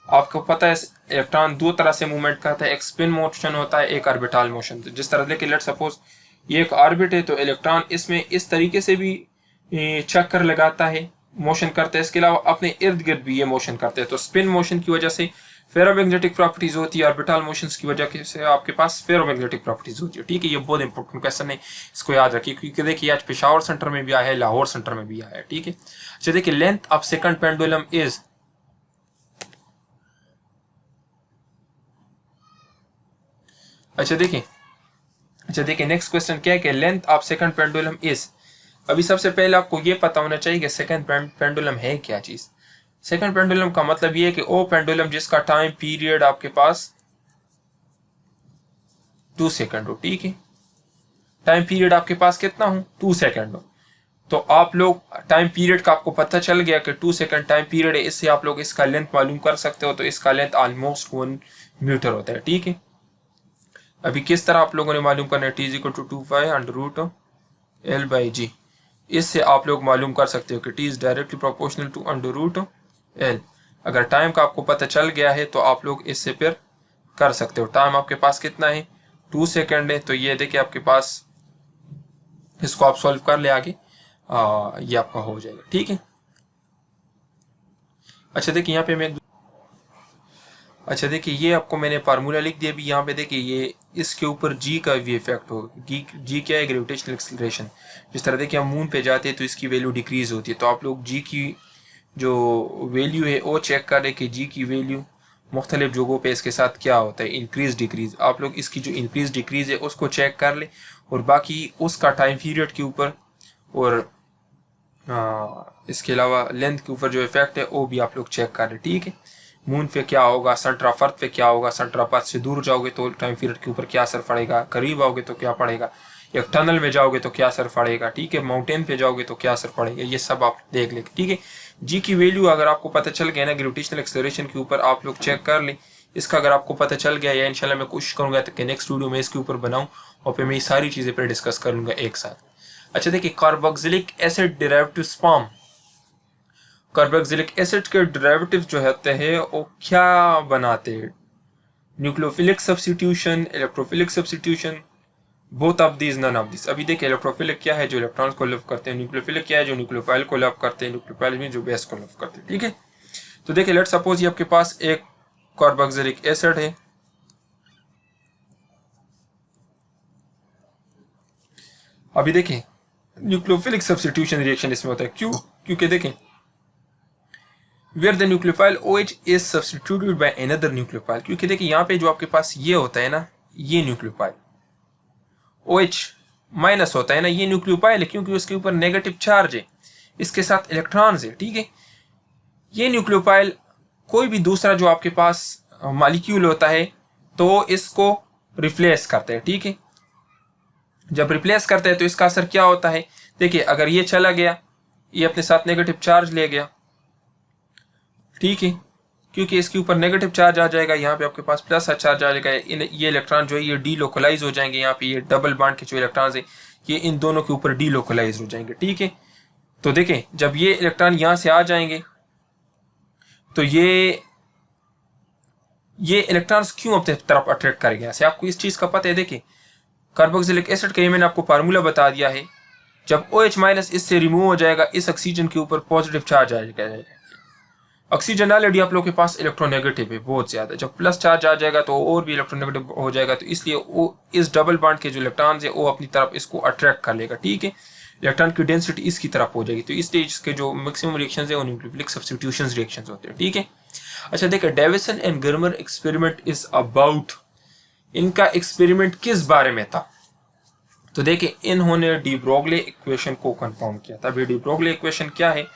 S1: आपको पता है इलेक्ट्रॉन दो तरह से मूवमेंट करता है, एक स्पिन मोशन होता है, एक ऑर्बिटल मोशन। तो जिस तरह देखिए लेट सपोज ये एक ऑर्बिट है, तो इलेक्ट्रॉन इसमें इस तरीके से भी चक्कर लगाता है, मोशन करता है, इसके अलावा अपने इर्द गिर्द भी ये मोशन करते हैं। तो स्पिन मोशन की वजह से फेरोमैग्नेटिक प्रॉपर्टीज होती है, ऑर्बिटल मोशंस की वजह से आपके पास फेरोमैग्नेटिक प्रॉपर्टीज होती है, ठीक है। ये बहुत इंपॉर्टेंट क्वेश्चन है, इसको याद रखिए, क्योंकि देखिए आज पेशावर सेंटर में भी आया है, लाहौर सेंटर में भी आया है, ठीक है। अच्छा देखिए length of second pendulum is, अच्छा देखिए नेक्स्ट क्वेश्चन क्या है कि length of second pendulum is. अभी सबसे पहले आपको ये पता होना चाहिए कि सेकंड पेंडुलम है क्या चीज। सेकंड पेंडुलम का मतलब ये है कि वो पेंडुलम जिसका टाइम पीरियड आपके पास 2 सेकंड हो, ठीक है। टाइम पीरियड आपके पास कितना हो, 2 सेकंड हो। तो आप लोग टाइम पीरियड का आपको पता चल गया कि 2 सेकंड टाइम पीरियड है, इससे आप लोग इसका लेंथ मालूम कर सकते हो। तो इसका लेंथ ऑलमोस्ट 1 मीटर होता है, ठीक है। अभी किस तरह आप लोगों ने मालूम करना है, t = 2π√L/g। इससे आप लोग मालूम कर सकते हो कि t is directly proportional to √L। अगर टाइम का आपको पता चल गया है तो आप लोग इससे फिर कर सकते हो। टाइम आपके पास कितना है, 2 सेकंड है। तो ये देखिए आपके पास, इसको आप सॉल्व कर ले आगे, ये आपका हो जाएगा, ठीक है। अच्छा देखिए यहाँ पे मैं ये आपको मैंने फार्मूला लिख दिया। अभी यहाँ पे देखिए ये इसके ऊपर जी का भी इफेक्ट हो, जी क्या है, ग्रेविटेशनल एक्सीलरेशन। जिस तरह देखिए हम मून पे जाते हैं तो इसकी वैल्यू डिक्रीज होती है। तो आप लोग जी की जो वैल्यू है वो चेक करें कि जी की वैल्यू मुख्तलिफ जगहों पे इसके साथ क्या होता है, इंक्रीज डिक्रीज। आप लोग इसकी जो इंक्रीज डिक्रीज है उसको चेक कर ले, और बाकी उसका टाइम पीरियड के ऊपर और इसके अलावा लेंथ के ऊपर जो इफेक्ट है वो भी आप लोग चेक कर ले, ठीक है। मून पे क्या होगा, सेंटर ऑफ अर्थ पे क्या होगा, सेंटर ऑफ अर्थ से दूर जाओगे तो टाइम पीरियड के ऊपर क्या असर पड़ेगा, करीब आओगे तो क्या पड़ेगा, एक टनल में जाओगे तो क्या असर पड़ेगा, ठीक है, माउंटेन पे जाओगे तो क्या असर पड़ेगा, ये सब आप देख लेंगे, ठीक है। जी की वैल्यू अगर आपको पता चल गया ना ग्रेविटेशनल एक्सेलरेशन के ऊपर, आप लोग चेक कर लें। इसका अगर आपको पता चल गया, या इंशाल्लाह मैं कोशिश करूंगा कि नेक्स्ट वीडियो में इसके ऊपर बनाऊं और फिर मैं ये सारी चीजें पर डिस्कस करूंगा एक साथ। अच्छा देखिए carboxylic acid derivative sperm, carboxylic acid के डेरिवेटिव जो होते हैं वो क्या बनाते हैं, nucleophilic substitution, electrophilic substitution, both of these none of this. अभी देखिए इलेक्ट्रोफिलिक क्या है, जो इलेक्ट्रॉन्स को लव करते हैं, न्यूक्लियोफिलिक क्या है, जो न्यूक्लियोफाइल को लव करते हैं, न्यूक्लियोफाइल में जो बेस को लव करते हैं, ठीक है। तो देखिए लेट सपोज ये आपके पास एक कार्बोक्सिलिक एसिड है, अभी देखिए न्यूक्लियोफिलिक सब्स्टिट्यूशन रिएक्शन इसमें होता है, क्यों, क्योंकि देखें where the nucleophile OH is substituted by another nucleophile, क्योंकि देखिए यहाँ पे जो आपके पास ये होता है ना, ये न्यूक्लियोफाइल OH माइनस होता है ना, ये न्यूक्लियोफाइल है क्योंकि उसके ऊपर नेगेटिव चार्ज है, इसके साथ इलेक्ट्रॉन्स है, ठीक है। ये न्यूक्लियोफाइल कोई भी दूसरा जो आपके पास मॉलिक्यूल होता है तो इसको रिप्लेस करते हैं, ठीक है। जब रिप्लेस करते हैं तो इसका असर क्या होता है, देखिए अगर ये चला गया, ये अपने साथ नेगेटिव चार्ज ले गया, ठीक है, क्योंकि इसके ऊपर नेगेटिव चार्ज आ जाएगा, यहाँ पे आपके पास प्लस चार्ज आ जाएगा, ये इलेक्ट्रॉन जो है ये डीलोकलाइज हो जाएंगे, यहाँ पे ये डबल बॉन्ड के जो इलेक्ट्रॉन्स है ये इन दोनों के ऊपर डीलोकलाइज हो जाएंगे, ठीक है। तो देखें जब ये इलेक्ट्रॉन यहाँ से आ जाएंगे तो ये इलेक्ट्रॉन्स क्यों अपने तरफ अट्रैक्ट करेंगे, यहाँ से आपको इस चीज का पता है। देखिए कार्बोक्सिलिक एसिड का ये मैंने आपको फार्मूला बता दिया है, जब OH माइनस इससे रिमूव हो जाएगा, इस ऑक्सीजन के ऊपर पॉजिटिव चार्ज आ जाएगा। ऑक्सीजन ऑलरेडी आप लोग के पास इलेक्ट्रोनेगेटिव है बहुत ज्यादा, जब प्लस चार्ज आ जाएगा तो और भी इलेक्ट्रोनेगेटिव हो जाएगा, तो इसलिए वो इस डबल बॉन्ड के जो इलेक्ट्रॉन्स है वो अपनी तरफ इसको अट्रैक्ट कर लेगा, ठीक है। इलेक्ट्रॉन की डेंसिटी इसकी तरफ हो जाएगी, तो इसलिए इसके जो मैक्सिमम रिएक्शंस है वो न्यूक्लियोफिलिक सब्स्टिट्यूशन रिएक्शंस होते हैं, ठीक है। अच्छा देखिए Davisson and Germer experiment is about, इनका एक्सपेरिमेंट किस बारे में था, तो देखिए इन्होंने डी ब्रोगली इक्वेशन को कंफर्म किया था। अभी डी ब्रोगली इक्वेशन क्या है,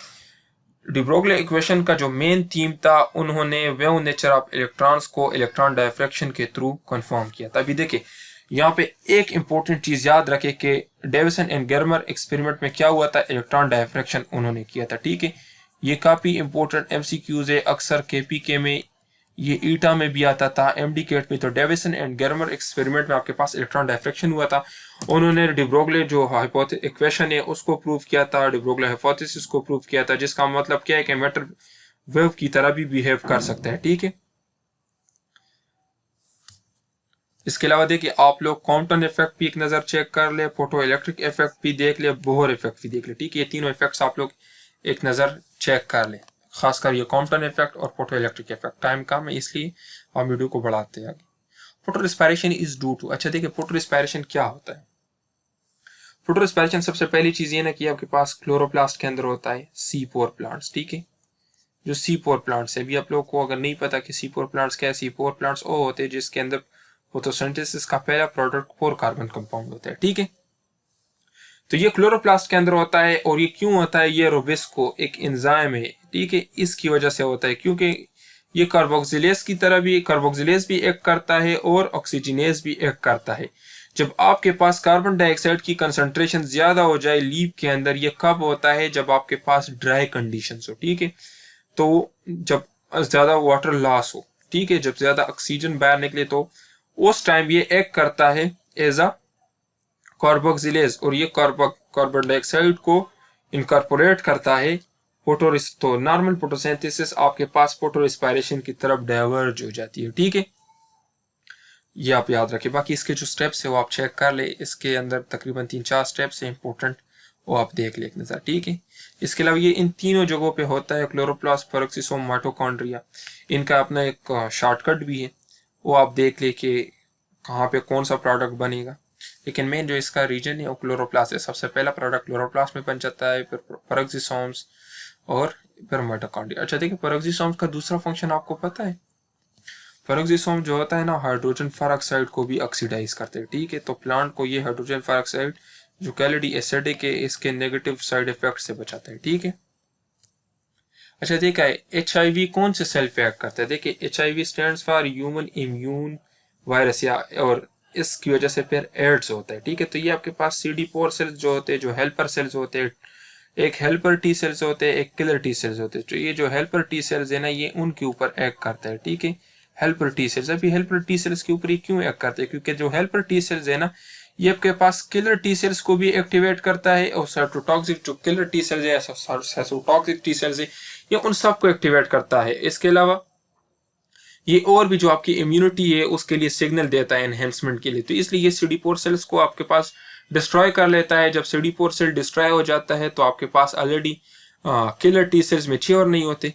S1: डी ब्रोगली इक्वेशन का जो मेन थीम था, उन्होंने वेव नेचर ऑफ इलेक्ट्रॉन्स को इलेक्ट्रॉन डायफ्रैक्शन के थ्रू कंफर्म किया था। अभी देखिए यहाँ पे एक इंपॉर्टेंट चीज याद रखे कि डेविसन एंड गर्मर एक्सपेरिमेंट में क्या हुआ था, इलेक्ट्रॉन डायफ्रैक्शन उन्होंने किया था, ठीक है। ये काफी इंपॉर्टेंट MCQs है, अक्सर KPK में ये ईटा में भी आता था, एमडीकेट में। तो डेविसन एंड गेर्मर एक्सपेरिमेंट में आपके पास इलेक्ट्रॉन डायफ्रेक्शन हुआ था। उन्होंने डी ब्रोगली जो इक्वेशन है उसको प्रूव किया था, डी ब्रोगली हाइपोथेसिस को प्रूव किया था, जिसका मतलब क्या है कि मैटर वेव की तरह भी बिहेव कर सकता है, ठीक है। इसके अलावा देखिए आप लोग कॉम्पटन इफेक्ट भी एक नज़र चेक कर ले, फोटो इलेक्ट्रिक इफेक्ट भी देख ले, बोहर इफेक्ट भी देख ले, ठीक है। ये तीनों इफेक्ट्स आप लोग एक नज़र चेक कर ले, खासकर ये कॉम्पटन इफेक्ट और फोटो इलेक्ट्रिक इफेक्ट। टाइम कम है इसलिए हम वीडियो को बढ़ाते हैं आगे। Photorespiration is due to, अच्छा देखिए फोटो रिस्पायरेशन क्या होता है। फोटो रिस्पायरेशन सबसे पहली चीज़ ये ना कि आपके पास क्लोरोप्लास्ट के अंदर होता है C4 प्लांट्स, ठीक है। जो C4 प्लांट्स है, अभी आप लोग को अगर नहीं पता कि C4 प्लांट्स क्या है, C4 प्लांट्स वो होते हैं जिसके अंदर फोटोसिंथेसिस का पहला प्रोडक्ट 4 कार्बन कंपाउंड होता है, ठीक है। तो ये क्लोरोप्लास्ट के अंदर होता है, और ये क्यों होता है, ये रोबिस्को एक एंजाइम है, ठीक है, इसकी वजह से होता है, क्योंकि ये कार्बोक्सिलेज की तरह भी, कार्बोक्सिलेज भी एक्ट करता है और ऑक्सीजनेज भी एक्ट करता है। जब आपके पास कार्बन डाइऑक्साइड की कंसंट्रेशन ज्यादा हो जाए लीव के अंदर, ये कब होता है, जब आपके पास ड्राई कंडीशंस हो, ठीक है। तो जब ज्यादा वाटर लॉस हो, ठीक है, जब ज्यादा ऑक्सीजन बाहर निकले, तो उस टाइम ये एक्ट करता है एज अ कार्बोक्सिलेज, और ये कार्बन डाइऑक्साइड को इनकॉर्पोरेट करता है। तो नॉर्मल फोटोसिंथेसिस आपके पास फोटो रिस्पायरेशन की तरफ डाइवर्ज हो जाती है, ठीक है। ये आप याद रखें। बाकी इसके जो स्टेप्स है वो आप चेक कर ले, इसके अंदर तकरीबन 3-4 स्टेप्स है इंपॉर्टेंट, वो आप देख ले एक नज़र, ठीक है। इसके अलावा ये इन तीनों जगहों पे होता है, क्लोरोप्लास्ट, पेरोक्सिसोम, माइटोकॉन्ड्रिया। इनका अपना एक शॉर्टकट भी है, वो आप देख ले कि कहाँ पे कौन सा प्रोडक्ट बनेगा। लेकिन मेन जो इसका रीजन है वो क्लोरोप्लास्ट है। सबसे पहला प्रोडक्ट क्लोरोप्लास्ट में बन जाता है, फिर पेरोक्सिसोम्स और फिर माइटोकॉन्ड्रिया। अच्छा देखिए पेरोक्सिसोम्स का दूसरा फंक्शन आपको पता है। पेरोक्सिसोम जो होता है ना, हाइड्रोजन पेरोक्साइड को भी ऑक्सीडाइज करते हैं, ठीक है। तो प्लांट को ये हाइड्रोजन पेरोक्साइड जो कैलोरी एसिडिक है, इसके नेगेटिव साइड इफेक्ट से बचाता है, ठीक है। अच्छा देखा है HIV कौन से सेल पे एक्ट करता है। देखिए HIV stands for human immune virus, या और इसकी वजह से फिर एड्स होता है, ठीक है। तो ये आपके पास CD4 सेल्स जो होते हैं, जो हेल्पर सेल्स होते हैं, एक हेल्पर टी सेल्स होते हैं, एक किलर टी सेल्स होते हैं। तो ये जो हेल्पर टी सेल्स है ना, ये उनके ऊपर एक्ट करता है, ठीक है। हेल्पर टी सेल्स, अभी हेल्पर टी सेल्स के ऊपर ये क्यों एक्ट करते हैं, क्योंकि जो हेल्पर टी सेल्स है ना, ये आपके पास किलर टी सेल्स को भी एक्टिवेट करता है, और साइटोटॉक्सिक जो किलर टी सेल्स है, साइटोटॉक्सिक टी सेल्स है, ये उन सबको एक्टिवेट करता है। इसके अलावा ये और भी जो आपकी इम्यूनिटी है उसके लिए सिग्नल देता है एनहेंसमेंट के लिए। तो इसलिए ये CD4 सेल्स को आपके पास डिस्ट्रॉय कर लेता है। जब CD4 सेल डिस्ट्रॉय हो जाता है तो आपके पास already killer T cells mature नहीं होते।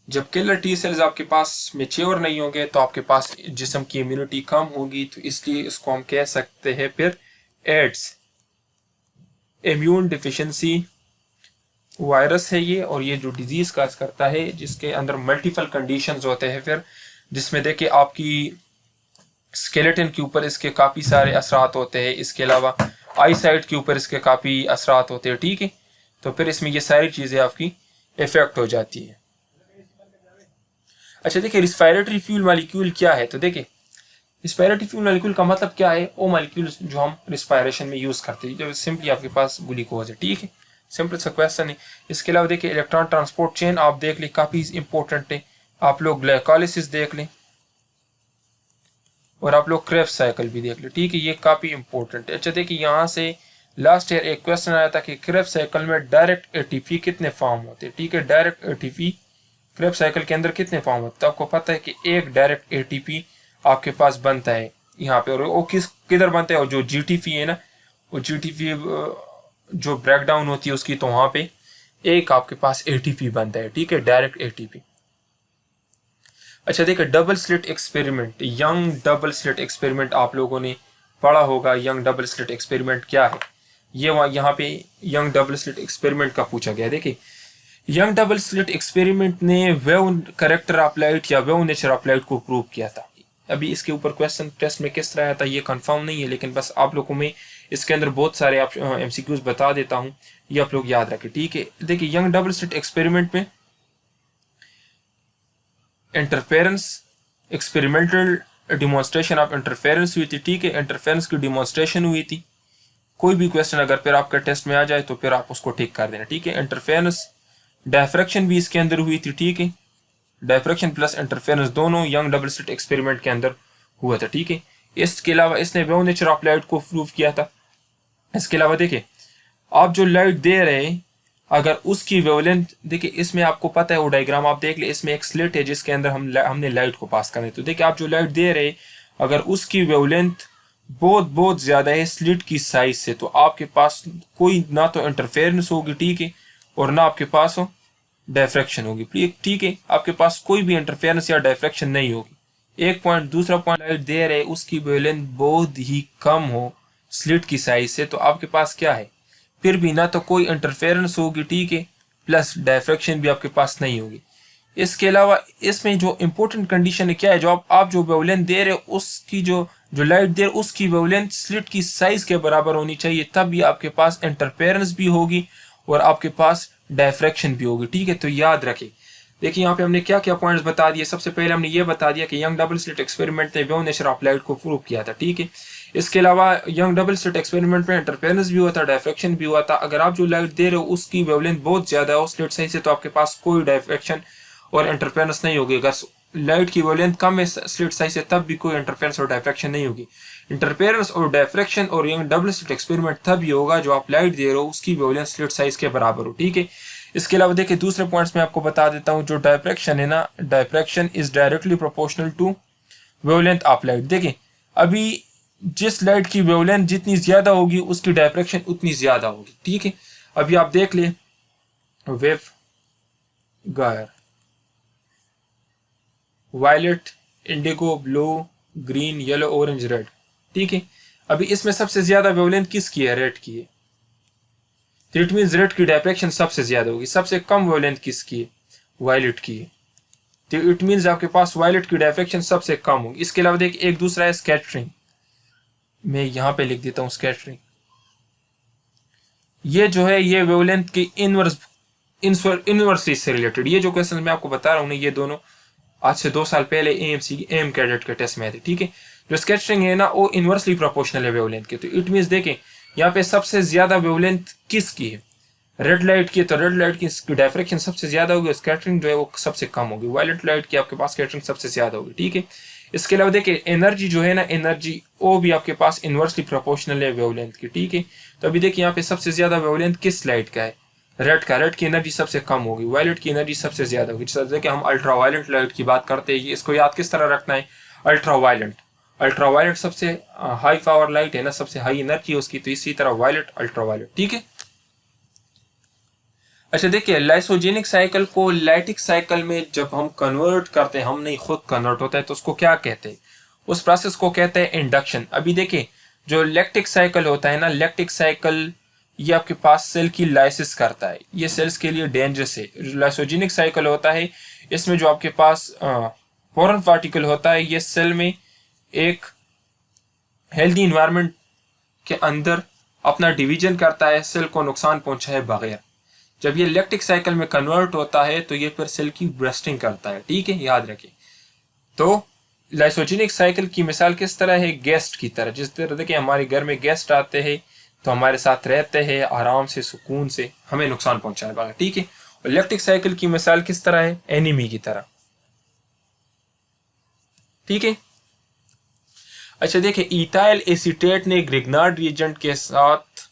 S1: जब किलर टी सेल्स आपके पास मैच्योर नहीं होंगे तो आपके पास जिस्म की इम्यूनिटी कम होगी। तो इसलिए इसको हम कह सकते हैं फिर एड्स, इम्यून डिफिशिएंसी वायरस है ये, और ये जो डिजीज काज करता है, जिसके अंदर मल्टीपल कंडीशंस होते हैं फिर, जिसमें देखिए आपकी स्केलेटन के ऊपर इसके काफ़ी सारे असरात होते हैं। इसके अलावा आई साइट के ऊपर इसके काफ़ी असरात होते हैं, ठीक है। तो फिर इसमें ये सारी चीज़ें आपकी इफेक्ट हो जाती है। अच्छा देखिए रिस्पायरेटरी फ्यूल मालिक्यूल क्या है। तो देखिए रिस्पायरेटरी फ्यूल मालिक्यूल का मतलब क्या है, वो मालिक्यूल जो हम रिस्पायरेशन में यूज़ करते हैं, जब सिंपली आपके पास ग्लूकोज है, ठीक है, सिंपल सा क्वेश्चन है। इसके अलावा देखिए इलेक्ट्रॉन ट्रांसपोर्ट चेन आप देख लें, काफ़ी इंपॉर्टेंट है। आप लोग ग्लाइकोलिसिस देख लें, और आप लोग क्रेब्स साइकिल भी देख लें, ठीक है, ये काफ़ी इंपॉर्टेंट है। अच्छा देखिए यहाँ से लास्ट ईयर एक क्वेश्चन आया था कि क्रेब्स साइकिल में डायरेक्ट ATP कितने फॉर्म होते हैं, ठीक है। डायरेक्ट ATP क्रेब्स साइकिल के अंदर कितने फॉर्म होते हैं। तो आपको पता है कि एक डायरेक्ट ATP आपके पास बनता है यहाँ पे, और वो किधर बनता है, और जो GTP है ना, वो GTP जो ब्रेक डाउन होती है उसकी, तो वहाँ पे एक आपके पास ATP बनता है, ठीक है, डायरेक्ट ATP। अच्छा देखिए double slit experiment, young double slit experiment आप लोगों ने पढ़ा होगा। यंग डबल स्लिट एक्सपेरिमेंट क्या है, ये यहाँ पे यंग डबल स्लिट एक्सपेरिमेंट का पूछा गया। देखिए यंग डबल स्लिट एक्सपेरिमेंट ने वेव करेक्टर ऑफ लाइट या वेव नेचर ऑफ लाइट को प्रूव किया था। अभी इसके ऊपर क्वेश्चन टेस्ट में किस तरह आया था ये कंफर्म नहीं है, लेकिन बस आप लोगों में इसके अंदर बहुत सारे MCQs बता देता हूँ, ये आप लोग याद रखें, ठीक है। देखिए यंग डबल स्लिट एक्सपेरिमेंट में interference, experimental demonstration of interference हुई थी, ठीक है, इंटरफेरेंस की डिमॉन्स्ट्रेशन हुई थी। कोई भी क्वेश्चन अगर फिर आपका टेस्ट में आ जाए तो फिर आप उसको ठीक कर देना, ठीक है। इंटरफेरेंस डायफ्रैक्शन भी इसके अंदर हुई थी, ठीक है। डायफ्रैक्शन प्लस इंटरफेरेंस दोनों यंग डबल स्लिट एक्सपेरिमेंट के अंदर हुआ था, ठीक है। इसके अलावा इसने वेव नेचर ऑफ लाइट को प्रूव किया था। इसके अलावा देखिए, आप जो लाइट दे रहे हैं अगर उसकी वेवलेंथ, देखिए इसमें आपको पता है वो डायग्राम आप देख ले, इसमें एक स्लिट है जिसके अंदर हमने लाइट को पास करना है। तो देखिए आप जो लाइट दे रहे अगर उसकी वेवलेंथ बहुत बहुत ज्यादा है स्लिट की साइज से, तो आपके पास कोई ना तो इंटरफेरेंस होगी, ठीक है, और ना आपके पास हो डायफ्रैक्शन होगी, ठीक है। आपके पास कोई भी इंटरफेरेंस या डायफ्रैक्शन नहीं होगी। एक पॉइंट। दूसरा पॉइंट, लाइट दे रहे उसकी वेवलेंथ बहुत ही कम हो स्लिट की साइज से, तो आपके पास क्या है, फिर भी ना तो कोई इंटरफेरेंस होगी, ठीक है, प्लस डायफ्रैक्शन भी आपके पास नहीं होगी। इसके अलावा इसमें जो इंपॉर्टेंट कंडीशन है क्या है, जो आप जो वेवलेंथ दे रहे हो उसकी जो लाइट दे रहे उसकी वेवलेंथ स्लिट की साइज के बराबर होनी चाहिए, तब भी आपके पास इंटरफेरेंस भी होगी और आपके पास डायफ्रैक्शन भी होगी, ठीक है। तो याद रखें, देखिए यहाँ पे हमने क्या क्या पॉइंट्स बता दिए। सबसे पहले हमने ये बता दिया कि यंग डबल स्लिट एक्सपेरिमेंट ने वेव नेचर ऑफ लाइट को प्रूव किया था, ठीक है। इसके अलावा यंग डबल स्लिट एक्सपेरिमेंट में इंटरफेरेंस भी हुआ था, डायफ्रैक्शन भी हुआ था। अगर आप जो लाइट दे रहे हो उसकी वेवलेंथ बहुत ज्यादा हो स्लिट साइज से, तो आपके पास कोई डायफ्रैक्शन और इंटरफेरेंस नहीं होगी। अगर लाइट की वेवलेंथ कम है स्लिट साइज से, तब भी कोई इंटरफेरेंस और डायफ्रैक्शन नहीं होगी। इंटरफेरेंस और डायफ्रैक्शन और यंग डबल स्लिट एक्सपेरिमेंट तब ही होगा जो आप लाइट दे रहे हो उसकी वेवलेंथ स्लिट साइज के बराबर हो, ठीक है। इसके अलावा देखिए दूसरे पॉइंट्स में आपको बता देता हूं, जो डायफ्रैक्शन है ना, diffraction is directly proportional to wavelength of light. देखिए अभी जिस लाइट की वेवलेंथ जितनी ज्यादा होगी उसकी डायफ्रैक्शन उतनी ज्यादा होगी, ठीक है। अभी आप देख ले वेव गायर, violet, indigo, blue, green, yellow, orange, red, ठीक है। अभी इसमें सबसे ज्यादा वेवलेंथ किसकी है, रेड की है। तो इट मीन रेड की डायफ्रैक्शन सबसे ज्यादा होगी। सबसे कम वेवलेंथ किसकी है, वायलेट की है। तो इट मीन आपके पास वायलेट की डायफ्रैक्शन सबसे कम होगी। इसके अलावा देखिए एक दूसरा है स्कैटरिंग, मैं यहां पे लिख देता हूं स्कैटरिंग। ये जो है ये वेवलेंथ की इनवर्स से रिलेटेड, ये जो क्वेश्चन मैं आपको बता रहा हूं ये दोनों आज से 2 साल पहले एएमसी एम कैडेट के टेस्ट में थे, ठीक है। जो स्कैटरिंग है ना वो इनवर्सली प्रोपोर्शनल है वेवलेंथ के। तो इट मीन देखें यहाँ पे सबसे ज्यादा वेवलेंथ किसकी है, रेड लाइट की। तो रेड लाइट की डायफ्रैक्शन सबसे ज्यादा होगी, स्कैटरिंग जो है वो सबसे कम होगी। वायलेट लाइट की आपके पास स्कैटरिंग सबसे ज्यादा होगी, ठीक है। इसके अलावा देखिए एनर्जी जो है ना, एनर्जी वो भी आपके पास इनवर्सली प्रोपोर्शनल है वेवलेंथ की, ठीक है। तो अभी देखिए यहाँ पे सबसे ज्यादा वेवलेंथ किस लाइट का है, रेड का। रेड की एनर्जी सबसे कम होगी, वायलेट की एनर्जी सबसे ज्यादा होगी। जैसे कि हम अल्ट्रा वायलेट लाइट की बात करते हैं, इसको याद किस तरह रखना है, अल्ट्रा वायलेट। अल्ट्रा वायलेट सबसे हाई पावर लाइट है ना, सबसे हाई एनर्जी है उसकी, तो इसी तरह वायलेट, अल्ट्रा वायलेट, ठीक है। अच्छा देखिए लाइसोजेनिक साइकिल को लैटिक साइकिल में जब हम कन्वर्ट करते हैं, हम नहीं खुद कन्वर्ट होता है, तो उसको क्या कहते हैं, उस प्रोसेस को कहते हैं इंडक्शन। अभी देखिए जो लैक्टिक साइकिल होता है ना, लैक्टिक साइकिल ये आपके पास सेल की लाइसिस करता है, ये सेल्स के लिए डेंजरस है। लाइसोजेनिक साइकिल होता है इसमें जो आपके पास फॉरेन पार्टिकल होता है, ये सेल में एक हेल्दी इन्वायरमेंट के अंदर अपना डिवीजन करता है सेल को नुकसान पहुंचाए बगैर। जब ये लैक्टिक साइकिल में कन्वर्ट होता है तो ये फिर सेल की ब्रस्टिंग करता है, ठीक है, याद रखिए। तो लाइसोजेनिक साइकिल की मिसाल किस तरह है, गेस्ट की तरह। जिस तरह देखिए हमारे घर में गेस्ट आते हैं तो हमारे साथ रहते हैं आराम से, सुकून से, हमें नुकसान पहुंचाए बगैर, ठीक है। और लैक्टिक साइकिल की मिसाल किस तरह है, एनिमी की तरह, ठीक है। अच्छा देखिए इथाइल एसीटेट ने ग्रिग्नार्ड रिएजेंट के साथ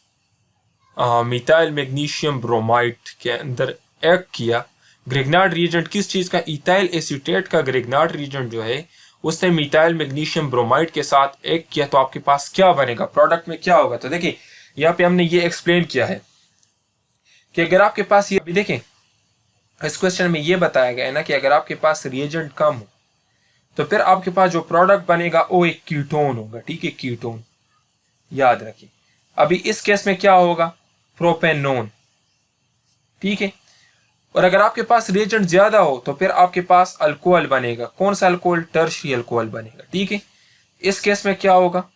S1: मिथाइल मैग्नीशियम ब्रोमाइड के अंदर एक्ट किया। ग्रिग्नार्ड रिएजेंट किस चीज का, इथाइल एसीटेट का ग्रिग्नार्ड रिएजेंट जो है उसने मिथाइल मैग्नीशियम ब्रोमाइड के साथ एक्ट किया, तो आपके पास क्या बनेगा, प्रोडक्ट में क्या होगा। तो देखिए यहाँ पे हमने ये एक्सप्लेन किया है कि अगर आपके पास ये, अभी देखें इस क्वेश्चन में ये बताया गया है ना कि अगर आपके पास रिएजेंट कम हो तो फिर आपके पास जो प्रोडक्ट बनेगा वो एक कीटोन होगा, ठीक है, कीटोन, याद रखिए। अभी इस केस में क्या होगा, प्रोपेनोन, ठीक है। और अगर आपके पास रिएजेंट ज्यादा हो तो फिर आपके पास अल्कोहल बनेगा, कौन सा अल्कोहल, टर्शियरी अल्कोहल बनेगा, ठीक है। इस केस में क्या होगा,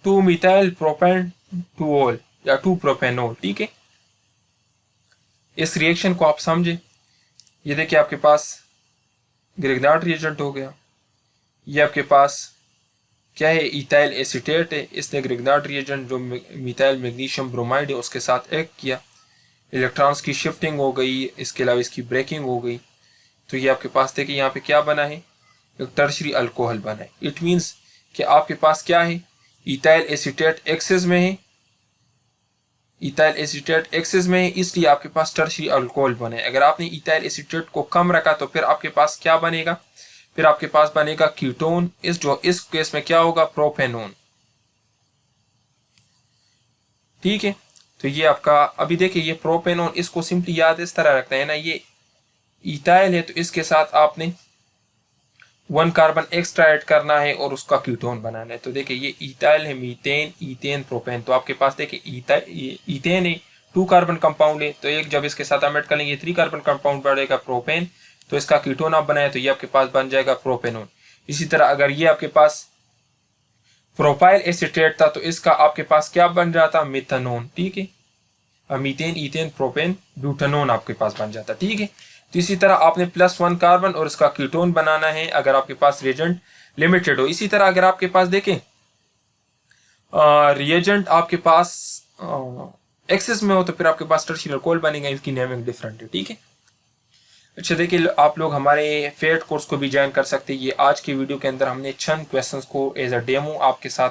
S1: 2 मिथाइल प्रोपेन 2 या 2 प्रोपेनोल, ठीक है। इस रिएक्शन को आप समझे, ये देखिए आपके पास ग्रिग्नार्ड रिएजेंट हो गया, ये आपके पास क्या है, इथाइल एसीटेट है। इसने ग्रिग्नार्ड रिएजेंट जो मिथाइल मैग्नीशियम ब्रोमाइड है उसके साथ एक्ट किया, इलेक्ट्रॉन्स की शिफ्टिंग हो गई, इसके अलावा इसकी ब्रेकिंग हो गई, तो ये आपके पास देखिए यहाँ पे क्या बना है, एक टर्शरी अल्कोहल बना है। इट मीन्स कि आपके पास क्या है, इथाइल एसीटेट एक्सेस में है, इथाइल एसीटेट एक्सेस में है, इसलिए आपके पास टर्शरी अल्कोहल बने। अगर आपने इथाइल एसीटेट को कम रखा तो फिर आपके पास क्या बनेगा, फिर आपके पास बनेगा कीटोन, इस केस में क्या होगा, प्रोपेनोन। ठीक है, तो ये आपका अभी देखिए ये प्रोपेनोन, इसको सिंपली याद इस तरह रखते हैं ना, ये इथाइल है तो इसके साथ आपने 1 कार्बन एक्स्ट्रा ऐड करना है और उसका कीटोन बनाना है। तो देखिए ये इथाइल है, मीथेन, इथेन, प्रोपेन। तो आपके पास देखिए इथेन है 2 कार्बन कंपाउंड है, तो एक जब इसके साथ हम ऐड कर लेंगे 3 कार्बन कंपाउंड बढ़ेगा प्रोपेन, तो इसका कीटोन आप बनाए तो ये आपके पास बन जाएगा प्रोपेनोन। इसी तरह अगर ये आपके पास प्रोपाइल एसीटेट था तो इसका आपके पास क्या बन जाता, मिथानोन। ठीक है, मीथेन, इथेन, प्रोपेन, ब्यूटानोन आपके पास बन जाता। ठीक है, तो इसी तरह आपने +1 कार्बन और इसका कीटोन बनाना है अगर आपके पास रिएजेंट लिमिटेड हो। इसी तरह अगर आपके पास देखें रिएजेंट आपके पास एक्सेस में हो तो फिर आपके पास टर्शियल अल्कोहल बनेगा, इनकी नेमिंग डिफरेंट है। ठीक है, अच्छा देखिए आप लोग हमारे फेट कोर्स को भी ज्वाइन कर सकते हैं। ये आज की वीडियो के अंदर हमने 6 क्वेश्चंस को एज अ डेमो आपके साथ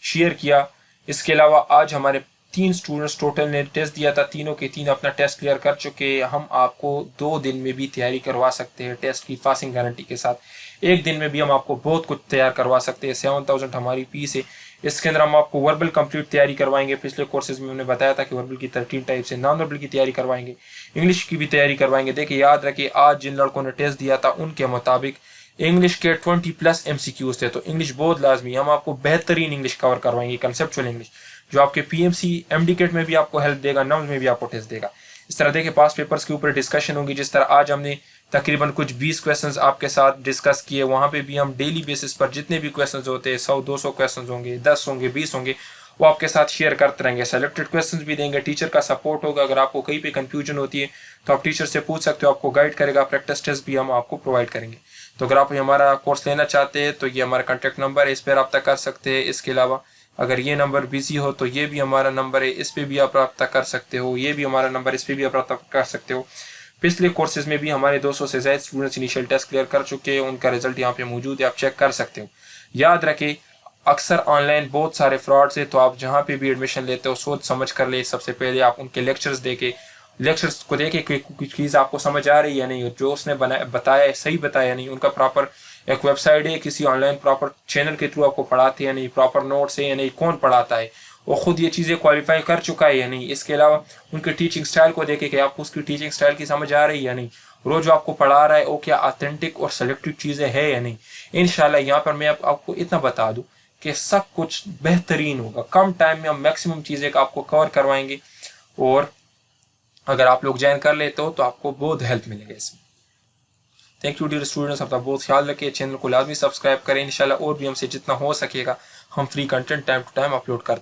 S1: शेयर किया। इसके अलावा आज हमारे 3 स्टूडेंट्स टोटल ने टेस्ट दिया था, तीनों के 3 अपना टेस्ट क्लियर कर चुके हैं। हम आपको 2 दिन में भी तैयारी करवा सकते हैं टेस्ट की पासिंग गारंटी के साथ। 1 दिन में भी हम आपको बहुत कुछ तैयार करवा सकते हैं। 7000 हमारी फीस है। इसके अंदर हम आपको वर्बल कंप्लीट तैयारी करवाएंगे। पिछले कोर्सेज में हमने बताया था कि वर्बल की 13 टाइप से, नॉन वर्बल की तैयारी करवाएंगे, इंग्लिश की भी तैयारी करवाएंगे। देखिए याद रखिए आज जिन लड़कों ने टेस्ट दिया था उनके मुताबिक इंग्लिश के 20+ MCQs थे, तो इंग्लिश बहुत लाजमी। हम आपको बेहतरीन इंग्लिश कवर करवाएंगे, कंसेप्चुअल इंग्लिश, जो आपके PMC MDCAT में भी आपको हेल्प देगा, नॉम्स में भी आपको टेस्ट देगा। इस तरह देखिए पास पेपर्स के ऊपर डिस्कशन होगी। जिस तरह आज हमने तकरीबन कुछ 20 क्वेश्चंस आपके साथ डिस्कस किए, वहाँ पे भी हम डेली बेसिस पर जितने भी क्वेश्चंस होते हैं 100-200 क्वेश्चंस होंगे, 10 होंगे, 20 होंगे, वो आपके साथ शेयर करते रहेंगे। सेलेक्टेड क्वेश्चंस भी देंगे, टीचर का सपोर्ट होगा। अगर आपको कहीं पे कंफ्यूजन होती है तो आप टीचर से पूछ सकते हो, आपको गाइड करेगा। प्रैक्टिस टेस्ट भी हम आपको प्रोवाइड करेंगे। तो अगर आप हमारा कोर्स लेना चाहते हैं तो ये हमारा कॉन्टैक्ट नंबर है, इस पर रब्ता कर सकते हैं। इसके अलावा अगर ये नंबर बिजी हो तो ये भी हमारा नंबर है, इस पर भी आप रब्ता कर सकते हो। ये भी हमारा नंबर, इस पर भी आप रब्ता कर सकते हो। पिछले कोर्सेज में भी हमारे 200 से ज़्यादा स्टूडेंट्स इनिशियल टेस्ट क्लियर कर चुके हैं, उनका रिजल्ट यहाँ पे मौजूद है, आप चेक कर सकते हो। याद रखें अक्सर ऑनलाइन बहुत सारे फ्रॉड्स है, तो आप जहाँ पे भी एडमिशन लेते हो सोच समझ कर ले। सबसे पहले आप उनके लेक्चर्स को देखे कि कुछ चीज़ आपको समझ आ रही है या नहीं, जो उसने बताया है सही बताया या नहीं, उनका प्रॉपर एक वेबसाइट है, किसी ऑनलाइन प्रॉपर चैनल के थ्रू आपको पढ़ाते हैं या नहीं, प्रॉपर नोट्स है या नहीं, कौन पढ़ाता है, वो खुद ये चीज़ें क्वालिफाई कर चुका है या नहीं। इसके अलावा उनके टीचिंग स्टाइल को देखे कि आपको उसकी टीचिंग स्टाइल की समझ आ रही है या नहीं, रोज जो आपको पढ़ा रहा है वो क्या ऑथेंटिक और सेलेक्टेड चीज़ें है या नहीं। इंशाल्लाह यहाँ पर मैं आपको इतना बता दूँ कि सब कुछ बेहतरीन होगा। कम टाइम में हम मैक्सिमम चीज़ें आपको कवर करवाएंगे, और अगर आप लोग ज्वाइन कर लेते हो तो आपको बहुत हेल्प मिलेगा इसमें। थैंक यू डियर स्टूडेंट्स, अपना बहुत ख्याल रखिए। चैनल को लाजमी सब्सक्राइब करें। इंशाल्लाह और भी हमसे जितना हो सकेगा हम free content time to time upload करते हैं।